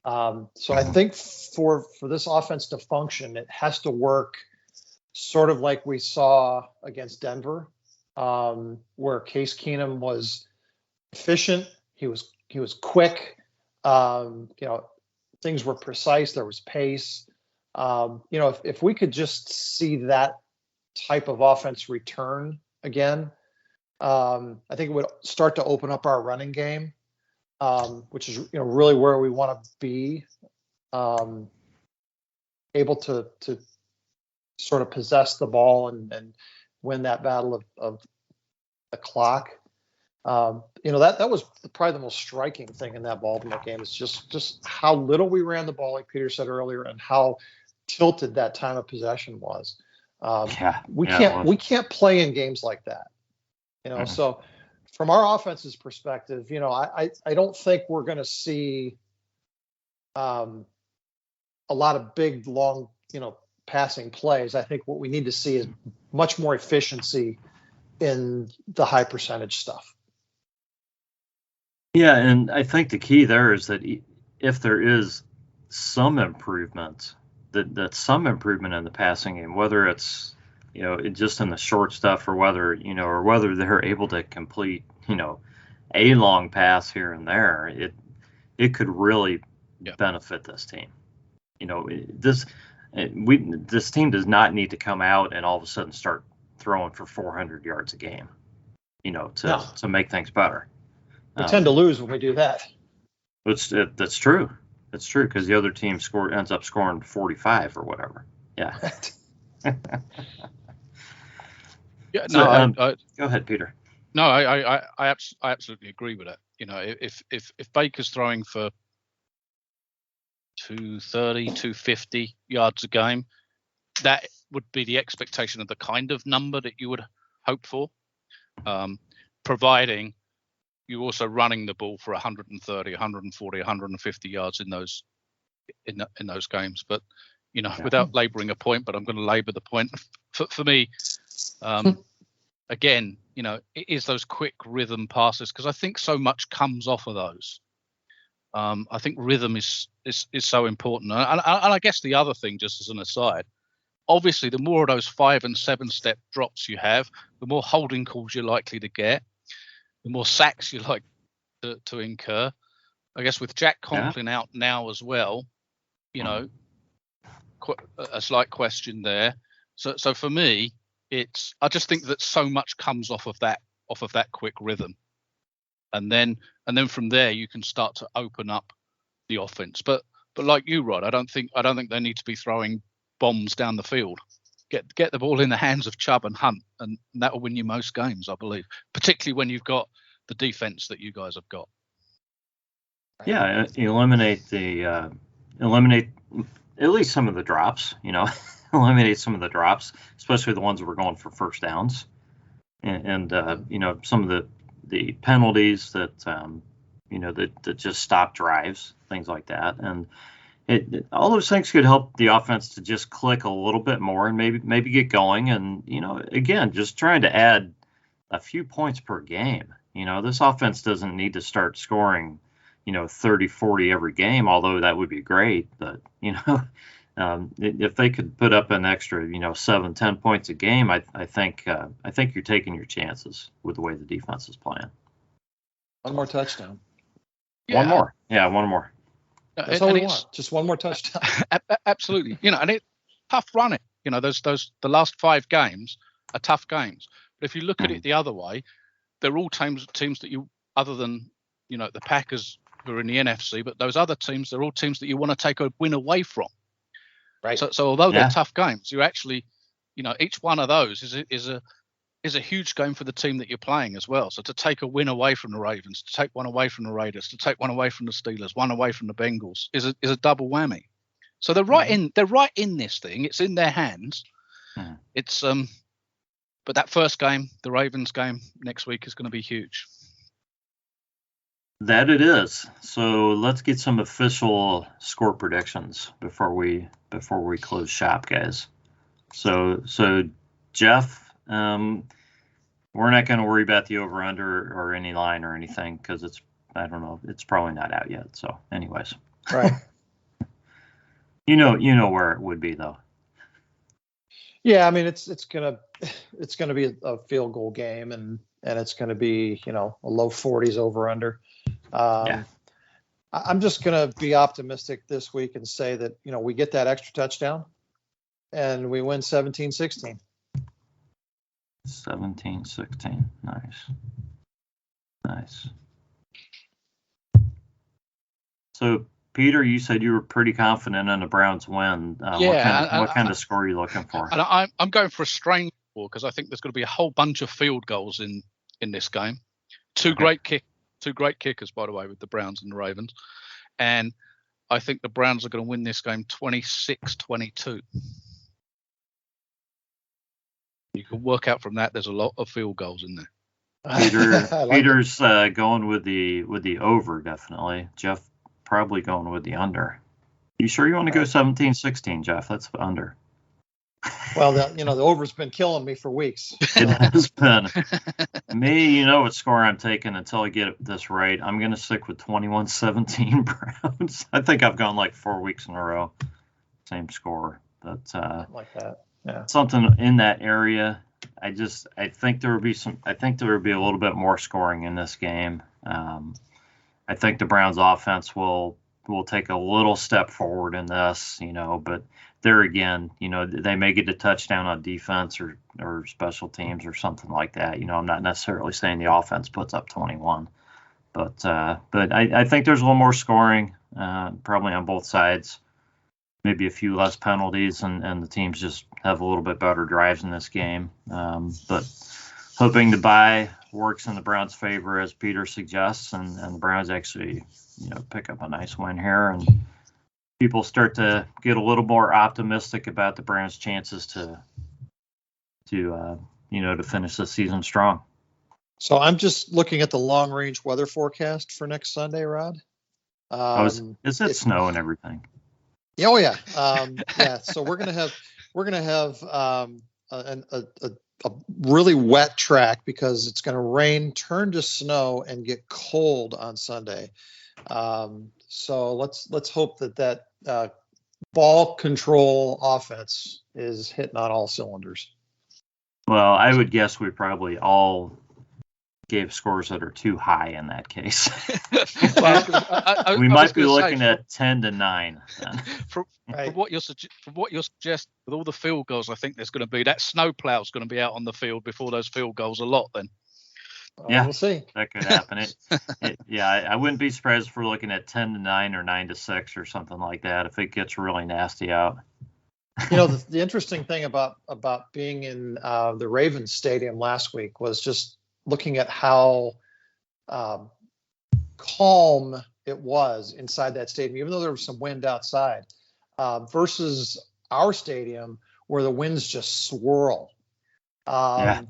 So I think for this offense to function, it has to work sort of like we saw against Denver, where Case Keenum was efficient. He was quick. Things were precise. There was pace. If we could just see that type of offense return again, I think it would start to open up our running game, which is really where we want to be, able to sort of possess the ball and win that battle of the clock. That was probably the most striking thing in that Baltimore game. Is just how little we ran the ball, like Peter said earlier, and how tilted that time of possession was. We can't play in games like that. Mm-hmm. So from our offense's perspective, I don't think we're going to see a lot of big, long, passing plays. I think what we need to see is much more efficiency in the high percentage stuff. Yeah, and I think the key there is that if there is some improvement, that some improvement in the passing game, whether it's just in the short stuff, or whether they're able to complete a long pass here and there, it could really benefit this team. This team does not need to come out and all of a sudden start throwing for 400 yards a game, to make things better. We tend to lose when we do that. That's true. That's true, because the other team ends up scoring 45 or whatever. Yeah. Yeah. So, No. Go ahead, Peter. No, I absolutely agree with that. If Baker's throwing for 230, 250 yards a game, that would be the expectation of the kind of number that you would hope for, providing you're also running the ball for 130, 140, 150 yards in those games. But without laboring a point, but I'm going to labor the point for me. Again, it is those quick rhythm passes, because I think so much comes off of those. I think rhythm is so important, and I guess the other thing, just as an aside, obviously the more of those 5 and 7 step drops you have, the more holding calls you're likely to get, the more sacks you're like to incur. I guess with Jack Conklin out now as well, a slight question there. So for me, I just think that so much comes off of that quick rhythm, and then from there you can start to open up the offense. But like you, Rod, I don't think they need to be throwing bombs down the field. Get the ball in the hands of Chubb and Hunt, and that will win you most games, I believe, particularly when you've got the defense that you guys have got. Yeah, eliminate at least some of the drops, eliminate some of the drops, especially the ones that were going for first downs, and some of the penalties that that just stop drives, things like that. And all those things could help the offense to just click a little bit more and maybe get going. And, again, just trying to add a few points per game. This offense doesn't need to start scoring, 30, 40 every game, although that would be great. But, if they could put up an extra, 7, 10 points a game, I think you're taking your chances with the way the defense is playing. One more touchdown. Yeah. One more. Yeah, one more. That's all we want. Just one more touchdown. Absolutely. And it's tough running. The last 5 games are tough games. But if you look at it the other way, they're all teams that you, other than, the Packers who are in the NFC, but those other teams, they're all teams that you want to take a win away from. Right. So although they're tough games, you actually, each one of those is a huge game for the team that you're playing as well. So to take a win away from the Ravens, to take one away from the Raiders, to take one away from the Steelers, one away from the Bengals is a double whammy. So they're right in this thing. It's in their hands. It's but that first game, the Ravens game next week, is going to be huge. That it is. So let's get some official score predictions before we close shop, guys. So Jeff, we're not going to worry about the over/under or any line or anything, because I don't know, it's probably not out yet. So, anyways, right. You know where it would be, though. Yeah, I mean it's gonna be a field goal game, and it's gonna be a low 40s over/under. I'm just gonna be optimistic this week and say that we get that extra touchdown and we win 17-16. 17-16. Nice. So, Peter, you said you were pretty confident in the Browns win. What kind of score are you looking for? And I'm going for a strange score, because I think there's going to be a whole bunch of field goals in this game. Two great kickers, by the way, with the Browns and the Ravens. And I think the Browns are going to win this game 26-22. You can work out from that there's a lot of field goals in there. Peter's going with the over, definitely. Jeff probably going with the under. You sure you want to go 17-16, Jeff? That's under. Well, the over's been killing me for weeks. It has been. Me, what score I'm taking until I get this right. I'm going to stick with 21-17 Browns. I think I've gone like 4 weeks in a row. Same score. But like that. Yeah. Something in that area. I think there would be a little bit more scoring in this game. I think the Browns offense will take a little step forward in this, but there again, they may get a touchdown on defense or special teams or something like that. I'm not necessarily saying the offense puts up 21, but I think there's a little more scoring, probably on both sides, maybe a few less penalties, and the teams just have a little bit better drives in this game. But hoping the bye works in the Browns' favor, as Peter suggests, and the Browns actually, pick up a nice win here, and people start to get a little more optimistic about the Browns' chances to finish the season strong. So I'm just looking at the long-range weather forecast for next Sunday, Rod. Is it snow and everything? Oh yeah, yeah. So we're gonna have a really wet track because it's gonna rain, turn to snow, and get cold on Sunday. So let's hope that ball control offense is hitting on all cylinders. Well, I would guess we probably all gave scores that are too high in that case. We might be looking at 10-9. From what you're suggesting, with all the field goals, I think there's going to be that snow plow is going to be out on the field before those field goals a lot. Then, yeah, we'll see. That could happen. I wouldn't be surprised if we're looking at 10-9 or 9-6 or something like that if it gets really nasty out. The interesting thing about being in the Ravens Stadium last week was just looking at how calm it was inside that stadium, even though there was some wind outside, versus our stadium where the winds just swirl. So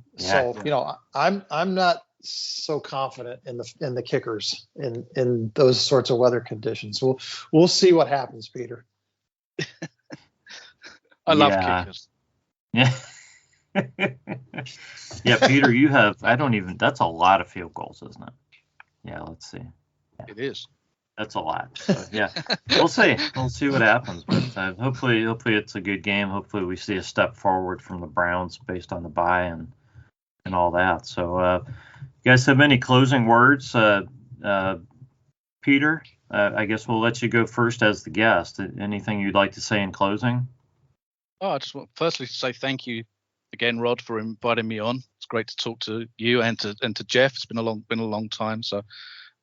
I'm not so confident in the kickers in those sorts of weather conditions. We'll see what happens, Peter. I love kickers. Yeah. Yeah, Peter, you have, that's a lot of field goals, isn't it? Yeah, let's see. Yeah. It is. That's a lot. So, yeah, we'll see. We'll see what happens. But hopefully it's a good game. Hopefully we see a step forward from the Browns based on the bye and all that. So, you guys have any closing words? Peter, I guess we'll let you go first as the guest. Anything you'd like to say in closing? Oh, I just want firstly to say thank you again, Rod, for inviting me on. It's great to talk to you and to Jeff. It's been a long time, so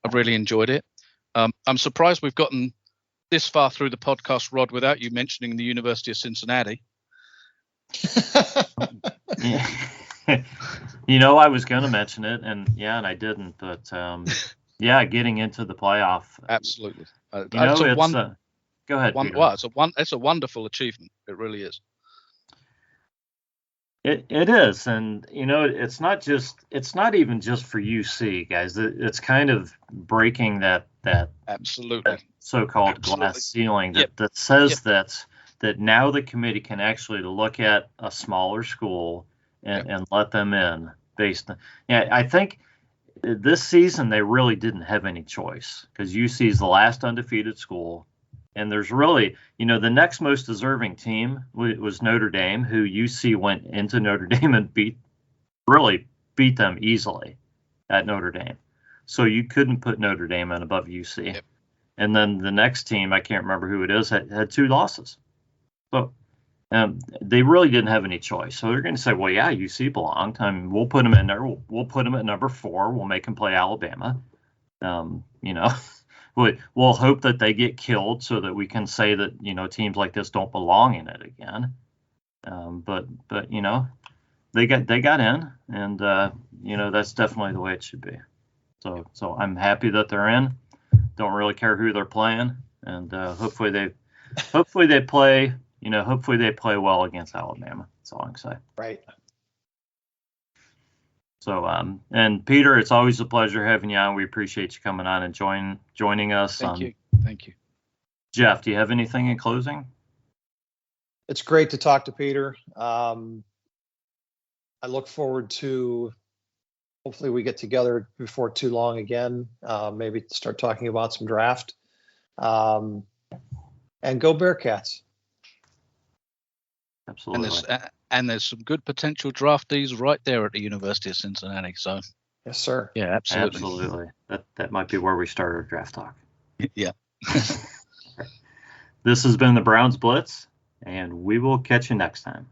I've really enjoyed it. I'm surprised we've gotten this far through the podcast, Rod, without you mentioning the University of Cincinnati. Yeah. I was going to mention it, and I didn't. But getting into the playoff. Absolutely. Go ahead. Peter. It's a wonderful achievement. It really is. It is, and it's not even just for UC guys. It's kind of breaking that absolutely that so-called glass ceiling that says that now the committee can actually look at a smaller school and let them in based on. I think this season they really didn't have any choice because UC is the last undefeated school. And there's really, the next most deserving team was Notre Dame, who UC went into Notre Dame and beat them easily at Notre Dame. So you couldn't put Notre Dame in above UC. Yep. And then the next team, I can't remember who it is, had 2 losses. So they really didn't have any choice. So they're going to say, well, yeah, UC belonged. We'll put them in there. We'll put them at number 4. We'll make them play Alabama. We'll hope that they get killed so that we can say that, teams like this don't belong in it again. But they got in, and that's definitely the way it should be. So I'm happy that they're in. Don't really care who they're playing, and hopefully they play well against Alabama. That's all I can say. Right. So, and Peter, it's always a pleasure having you on. We appreciate you coming on and joining us. Thank you. Jeff, do you have anything in closing? It's great to talk to Peter. I look forward to, hopefully we get together before too long again, maybe start talking about some draft. And go Bearcats. Absolutely. And there's some good potential draftees right there at the University of Cincinnati. So yes, sir. Yeah, absolutely. Absolutely. That might be where we start our draft talk. Yeah. This has been the Browns Blitz, and we will catch you next time.